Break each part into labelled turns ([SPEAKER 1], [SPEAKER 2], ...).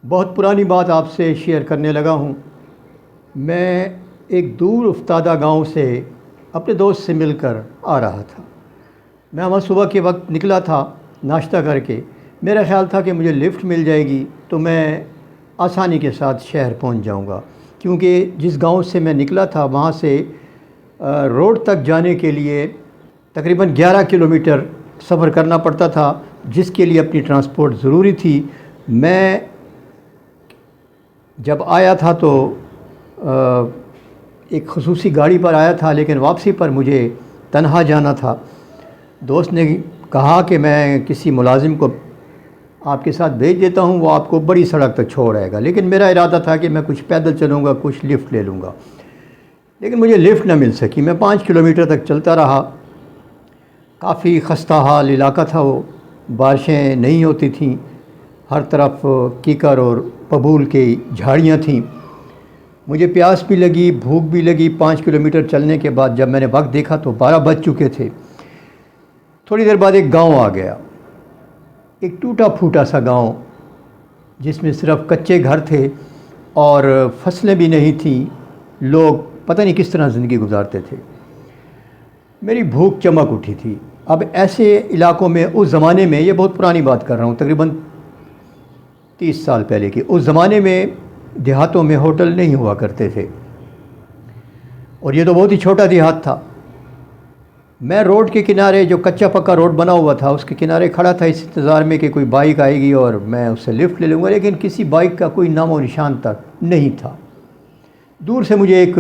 [SPEAKER 1] بہت پرانی بات آپ سے شیئر کرنے لگا ہوں۔ میں ایک دور افتادہ گاؤں سے اپنے دوست سے مل کر آ رہا تھا۔ میں وہاں صبح کے وقت نکلا تھا ناشتہ کر کے۔ میرا خیال تھا کہ مجھے لفٹ مل جائے گی تو میں آسانی کے ساتھ شہر پہنچ جاؤں گا، کیونکہ جس گاؤں سے میں نکلا تھا وہاں سے روڈ تک جانے کے لیے تقریباً 11 کلومیٹر سفر کرنا پڑتا تھا، جس کے لیے اپنی ٹرانسپورٹ ضروری تھی۔ میں جب آیا تھا تو ایک خصوصی گاڑی پر آیا تھا، لیکن واپسی پر مجھے تنہا جانا تھا۔ دوست نے کہا کہ میں کسی ملازم کو آپ کے ساتھ بھیج دیتا ہوں، وہ آپ کو بڑی سڑک تک چھوڑ آئے گا، لیکن میرا ارادہ تھا کہ میں کچھ پیدل چلوں گا، کچھ لفٹ لے لوں گا، لیکن مجھے لفٹ نہ مل سکی۔ میں 5 کلومیٹر تک چلتا رہا۔ کافی خستہ حال علاقہ تھا وہ، بارشیں نہیں ہوتی تھیں، ہر طرف کیکر اور پبول کی جھاڑیاں تھیں۔ مجھے پیاس بھی لگی، بھوک بھی لگی۔ 5 کلومیٹر چلنے کے بعد جب میں نے وقت دیکھا تو 12 بج چکے تھے۔ تھوڑی دیر بعد ایک گاؤں آ گیا، ایک ٹوٹا پھوٹا سا گاؤں جس میں صرف کچے گھر تھے اور فصلیں بھی نہیں تھیں۔ لوگ پتہ نہیں کس طرح زندگی گزارتے تھے۔ میری بھوک چمک اٹھی تھی۔ اب ایسے علاقوں میں اس زمانے میں، یہ بہت پرانی بات کر رہا ہوں، تقریباً 30 سال پہلے کی، اس زمانے میں دیہاتوں میں ہوٹل نہیں ہوا کرتے تھے، اور یہ تو بہت ہی چھوٹا دیہات تھا۔ میں روڈ کے کنارے، جو کچا پکا روڈ بنا ہوا تھا، اس کے کنارے کھڑا تھا اس انتظار میں کہ کوئی بائک آئے گی اور میں اس سے لفٹ لے لوں گا، لیکن کسی بائک کا کوئی نام و نشان تک نہیں تھا۔ دور سے مجھے ایک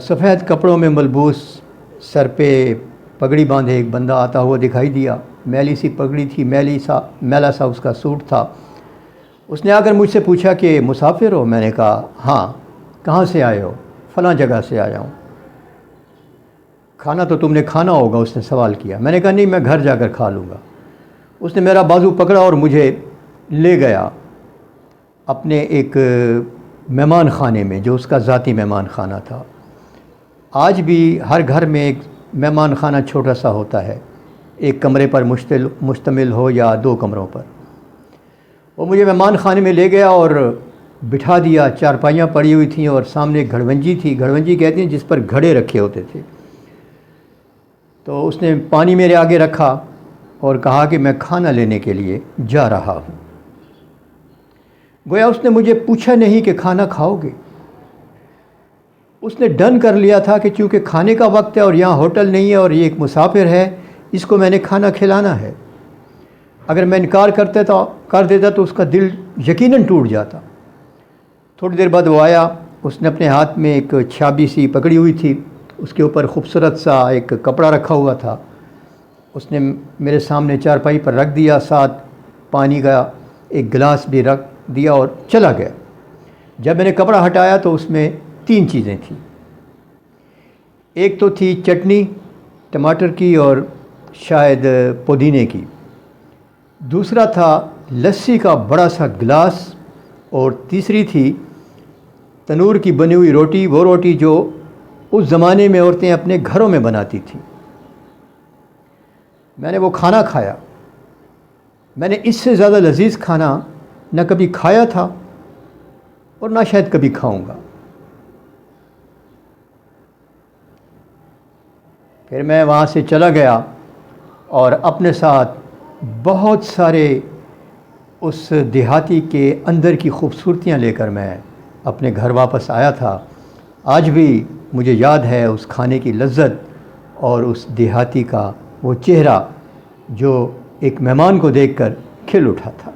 [SPEAKER 1] سفید کپڑوں میں ملبوس، سر پہ پگڑی باندھے ایک بندہ آتا ہوا دکھائی دیا۔ میلی سی پگڑی تھی، میلا سا اس کا سوٹ تھا۔ اس نے آ کر مجھ سے پوچھا کہ مسافر ہو؟ میں نے کہا ہاں۔ کہاں سے آئے ہو؟ فلاں جگہ سے آیا ہوں۔ کھانا تو تم نے کھانا ہوگا، اس نے سوال کیا۔ میں نے کہا نہیں، میں گھر جا کر کھا لوں گا۔ اس نے میرا بازو پکڑا اور مجھے لے گیا اپنے ایک مہمان خانے میں، جو اس کا ذاتی مہمان خانہ تھا۔ آج بھی ہر گھر میں ایک مہمان خانہ چھوٹا سا ہوتا ہے، ایک کمرے پر مشتمل ہو یا 2 کمروں پر۔ وہ مجھے مہمان خانے میں لے گیا اور بٹھا دیا۔ چارپائیاں پڑی ہوئی تھیں اور سامنے ایک گھڑونجی تھی۔ گھڑونجی کہتے ہیں جس پر گھڑے رکھے ہوتے تھے۔ تو اس نے پانی میرے آگے رکھا اور کہا کہ میں کھانا لینے کے لیے جا رہا ہوں۔ گویا اس نے مجھے پوچھا نہیں کہ کھانا کھاؤ گے۔ اس نے ڈن کر لیا تھا کہ چونکہ کھانے کا وقت ہے اور یہاں ہوٹل نہیں ہے اور یہ ایک مسافر ہے، اس کو میں نے کھانا کھلانا ہے۔ اگر میں انکار کر دیتا تو اس کا دل یقیناً ٹوٹ جاتا۔ تھوڑی دیر بعد وہ آیا۔ اس نے اپنے ہاتھ میں ایک چھابی سی پکڑی ہوئی تھی، اس کے اوپر خوبصورت سا ایک کپڑا رکھا ہوا تھا۔ اس نے میرے سامنے چارپائی پر رکھ دیا، ساتھ پانی کا ایک گلاس بھی رکھ دیا اور چلا گیا۔ جب میں نے کپڑا ہٹایا تو اس میں 3 چیزیں تھیں۔ ایک تو تھی چٹنی ٹماٹر کی اور شاید پودینے کی، دوسرا تھا لسی کا بڑا سا گلاس، اور تیسری تھی تنور کی بنی ہوئی روٹی، وہ روٹی جو اس زمانے میں عورتیں اپنے گھروں میں بناتی تھیں۔ میں نے وہ کھانا کھایا۔ میں نے اس سے زیادہ لذیذ کھانا نہ کبھی کھایا تھا اور نہ شاید کبھی کھاؤں گا۔ پھر میں وہاں سے چلا گیا اور اپنے ساتھ بہت سارے اس دیہاتی کے اندر کی خوبصورتیاں لے کر میں اپنے گھر واپس آیا تھا۔ آج بھی مجھے یاد ہے اس کھانے کی لذت اور اس دیہاتی کا وہ چہرہ جو ایک مہمان کو دیکھ کر کھل اٹھا تھا۔